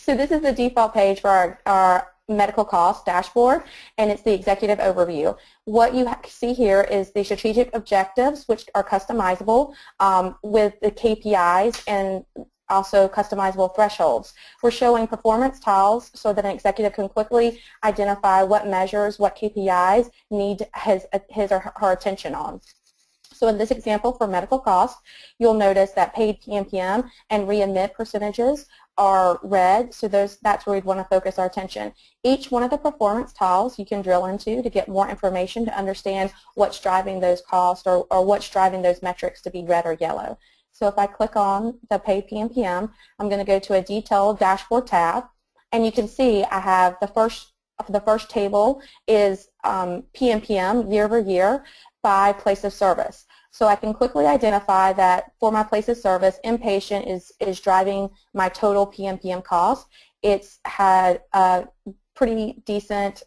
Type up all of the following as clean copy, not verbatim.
So this is the default page for our medical cost dashboard, and it's the executive overview. What you see here is the strategic objectives, which are customizable with the KPIs and also customizable thresholds. We're showing performance tiles so that an executive can quickly identify what measures, what KPIs need his or her attention on. So in this example for medical costs, you'll notice that paid PMPM and readmit percentages are red, so that's where we'd want to focus our attention. Each one of the performance tiles you can drill into to get more information to understand what's driving those costs or what's driving those metrics to be red or yellow. So if I click on the paid PMPM, I'm going to go to a detailed dashboard tab, and you can see I have the first table is PMPM year over year by place of service. So I can quickly identify that for my place of service, inpatient is driving my total PMPM cost. It's had a pretty decent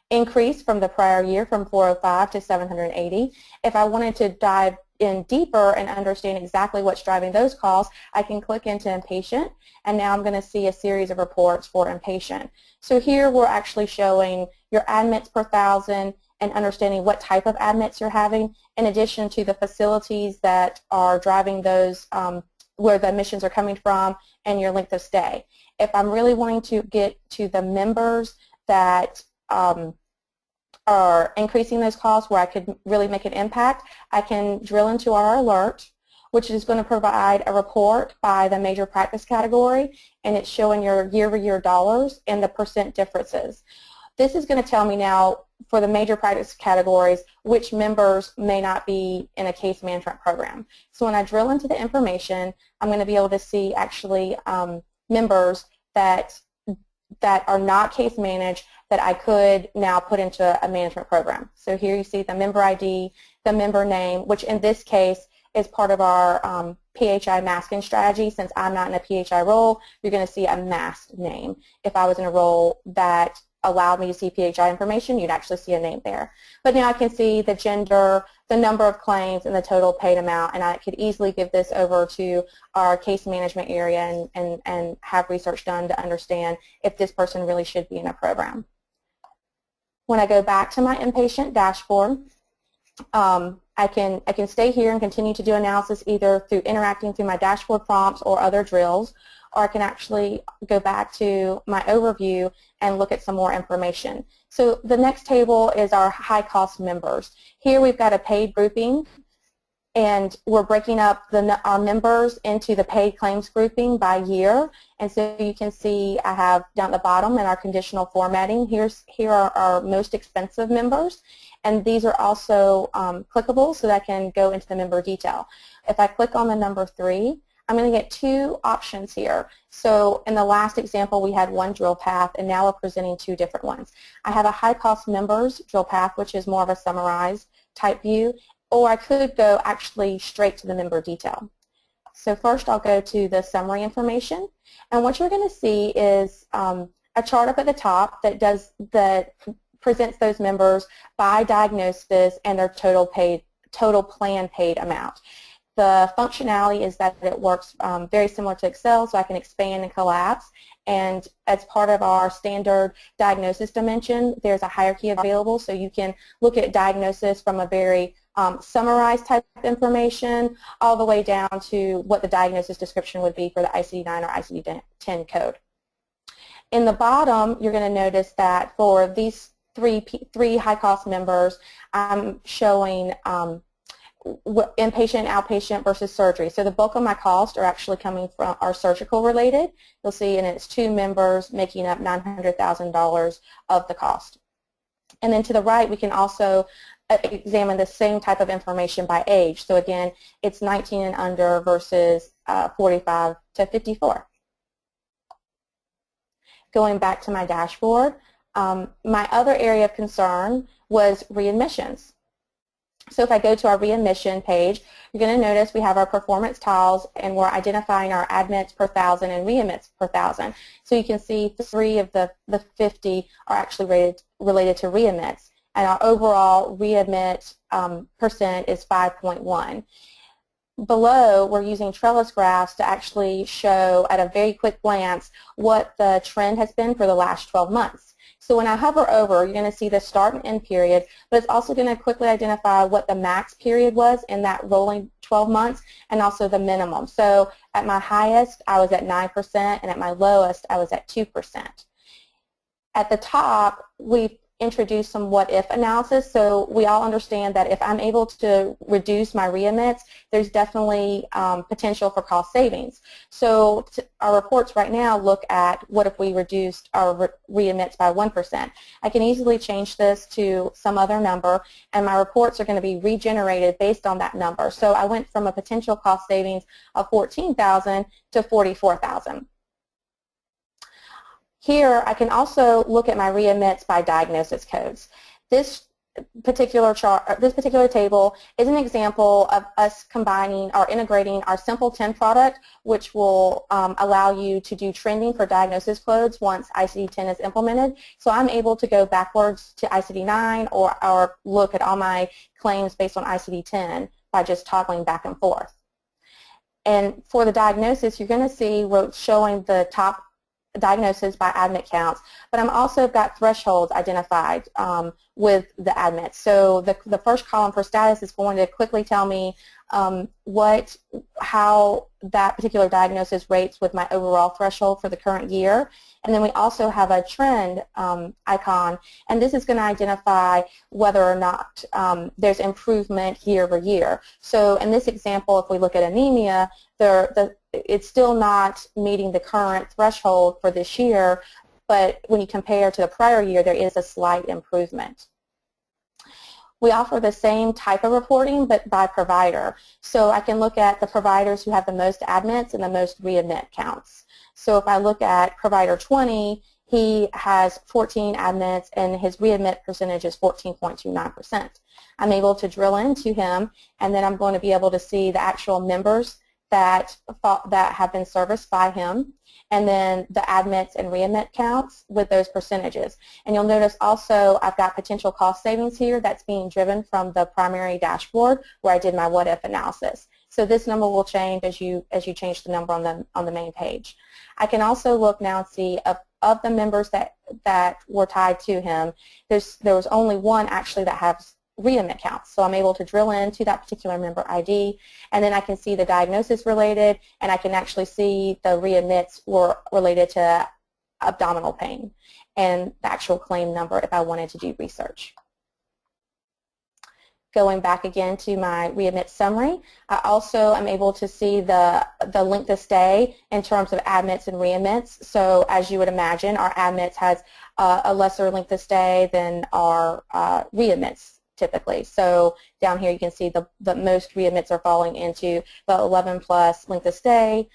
increase from the prior year from 405 to 780. If I wanted to dive in deeper and understand exactly what's driving those costs, I can click into inpatient, and now I'm going to see a series of reports for inpatient. So here we're actually showing your admits per thousand and understanding what type of admits you're having, in addition to the facilities that are driving those, where the admissions are coming from, and your length of stay. If I'm really wanting to get to the members that are increasing those costs where I could really make an impact, I can drill into our alert, which is going to provide a report by the major practice category, and it's showing your year-over-year dollars and the percent differences. This is going to tell me now for the major practice categories which members may not be in a case management program. So when I drill into the information, I'm going to be able to see actually members that are not case managed that I could now put into a management program. So here you see the member ID, the member name, which in this case is part of our PHI masking strategy. Since I'm not in a PHI role, you're going to see a masked name. If I was in a role that allowed me to see PHI information, you'd actually see a name there. But now I can see the gender, the number of claims, and the total paid amount, and I could easily give this over to our case management area and have research done to understand if this person really should be in a program. When I go back to my inpatient dashboard, I can stay here and continue to do analysis either through interacting through my dashboard prompts or other drills, or I can actually go back to my overview and look at some more information. So the next table is our high-cost members. Here we've got a paid grouping, and we're breaking up our members into the paid claims grouping by year. And so you can see I have down at the bottom in our conditional formatting, here are our most expensive members. And these are also clickable so that I can go into the member detail. If I click on the number 3, I'm going to get 2 options here. So in the last example, we had one drill path, and now we're presenting 2 different ones. I have a high-cost members drill path, which is more of a summarized type view, or I could go actually straight to the member detail. So first I'll go to the summary information, and what you're going to see is a chart up at the top that presents those members by diagnosis and their total plan paid amount. The functionality is that it works very similar to Excel, so I can expand and collapse. And as part of our standard diagnosis dimension, there's a hierarchy available, so you can look at diagnosis from a very summarized type of information all the way down to what the diagnosis description would be for the ICD-9 or ICD-10 code. In the bottom, you're going to notice that for these three high-cost members, I'm showing inpatient, outpatient versus surgery. So the bulk of my costs are actually coming from our surgical related. You'll see, and it's 2 members making up $900,000 of the cost. And then to the right, we can also examine the same type of information by age. So again, it's 19 and under versus 45 to 54. Going back to my dashboard, my other area of concern was readmissions. So if I go to our readmission page, you're going to notice we have our performance tiles, and we're identifying our admits per 1,000 and readmits per 1,000. So you can see 3 of the 50 are actually related to readmits, and our overall readmit percent is 5.1. below, we're using Trellis Graphs to actually show at a very quick glance what the trend has been for the last 12 months. So when I hover over, you're going to see the start and end period, but it's also going to quickly identify what the max period was in that rolling 12 months and also the minimum. So at my highest, I was at 9%, and at my lowest, I was at 2%. At the top, we've introduced some what-if analysis. So we all understand that if I'm able to reduce my readmits, there's definitely potential for cost savings. So our reports right now look at what if we reduced our readmits by 1%. I can easily change this to some other number, and my reports are going to be regenerated based on that number. So I went from a potential cost savings of $14,000 to $44,000. Here, I can also look at my readmits by diagnosis codes. This particular table is an example of us combining or integrating our Simple 10 product, which will allow you to do trending for diagnosis codes once ICD-10 is implemented. So I'm able to go backwards to ICD-9 or look at all my claims based on ICD-10 by just toggling back and forth. And for the diagnosis, you're going to see we're showing the top diagnosis by admit counts, but I'm also got thresholds identified with the admits. So the first column for status is going to quickly tell me how that particular diagnosis rates with my overall threshold for the current year. And then we also have a trend icon, and this is going to identify whether or not there's improvement year over year. So in this example, if we look at anemia, it's still not meeting the current threshold for this year, but when you compare to the prior year, there is a slight improvement. We offer the same type of reporting, but by provider. So I can look at the providers who have the most admits and the most readmit counts. So if I look at provider 20, he has 14 admits and his readmit percentage is 14.29%. I'm able to drill into him, and then I'm going to be able to see the actual members that have been serviced by him, and then the admits and readmit counts with those percentages. And you'll notice also I've got potential cost savings here that's being driven from the primary dashboard where I did my what-if analysis. So this number will change as you change the number on the main page. I can also look now and see of the members that were tied to him, there was only one actually that has readmit counts. So I'm able to drill into that particular member ID, and then I can see the diagnosis related, and I can actually see the readmits were related to abdominal pain and the actual claim number if I wanted to do research. Going back again to my readmit summary, I also am able to see the length of stay in terms of admits and readmits. So as you would imagine, our admits has a lesser length of stay than our readmits typically. So down here you can see the most readmits are falling into the 11 plus length of stay,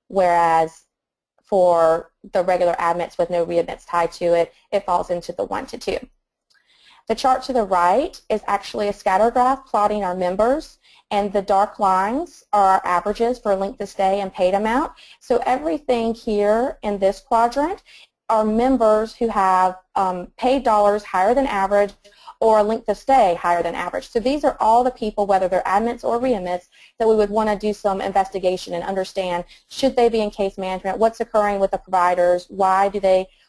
whereas for the regular admits with no readmits tied to it, it falls into the 1 to 2. The chart to the right is actually a scatter graph plotting our members, and the dark lines are our averages for length of stay and paid amount. So everything here in this quadrant are members who have paid dollars higher than average or a length of stay higher than average. So these are all the people, whether they're admits or readmits, that we would want to do some investigation and understand, should they be in case management, what's occurring with the providers, why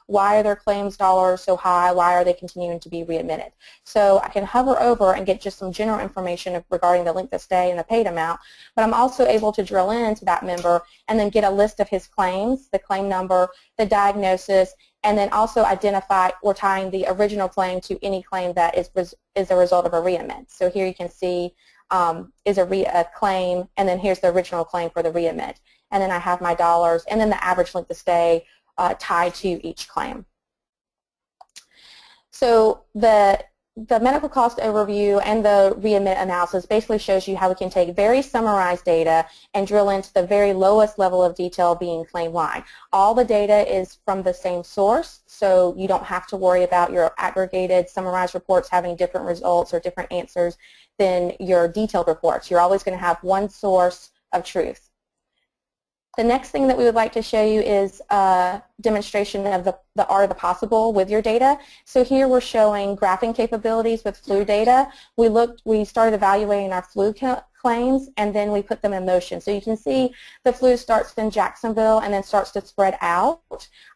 are their claims dollars so high, why are they continuing to be readmitted. So I can hover over and get just some general information regarding the length of stay and the paid amount, but I'm also able to drill into that member and then get a list of his claims, the claim number, the diagnosis, and then also identify or tying the original claim to any claim that is a result of a readmit. So here you can see is a claim, and then here's the original claim for the readmit. And then I have my dollars, and then the average length of stay tied to each claim. So the medical cost overview and the readmit analysis basically shows you how we can take very summarized data and drill into the very lowest level of detail being claim line. All the data is from the same source, so you don't have to worry about your aggregated summarized reports having different results or different answers than your detailed reports. You're always going to have one source of truth. The next thing that we would like to show you is a demonstration of the art of the possible with your data. So here we're showing graphing capabilities with flu data. We started evaluating our flu claims, and then we put them in motion. So you can see the flu starts in Jacksonville and then starts to spread out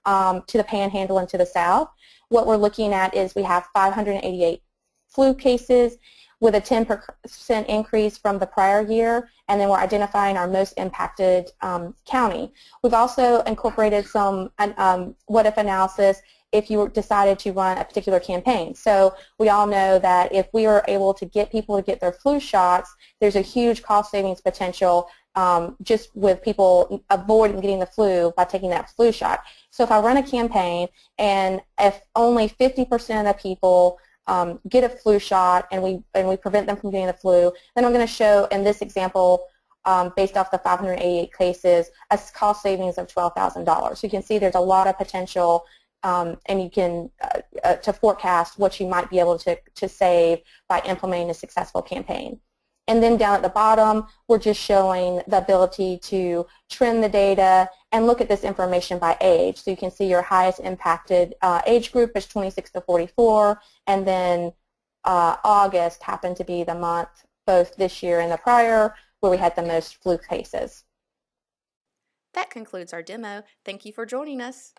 to the Panhandle and to the south. What we're looking at is we have 588 flu cases with a 10% increase from the prior year, and then we're identifying our most impacted county. We've also incorporated some what-if analysis if you decided to run a particular campaign. So we all know that if we are able to get people to get their flu shots, there's a huge cost savings potential just with people avoiding getting the flu by taking that flu shot. So if I run a campaign and if only 50% of people get a flu shot and we prevent them from getting the flu, then I'm going to show in this example, based off the 588 cases, a cost savings of $12,000. So you can see there's a lot of potential, and you can to forecast what you might be able to save by implementing a successful campaign. And then down at the bottom, we're just showing the ability to trend the data and look at this information by age. So you can see your highest impacted age group is 26 to 44, and then August happened to be the month, both this year and the prior, where we had the most flu cases. That concludes our demo. Thank you for joining us.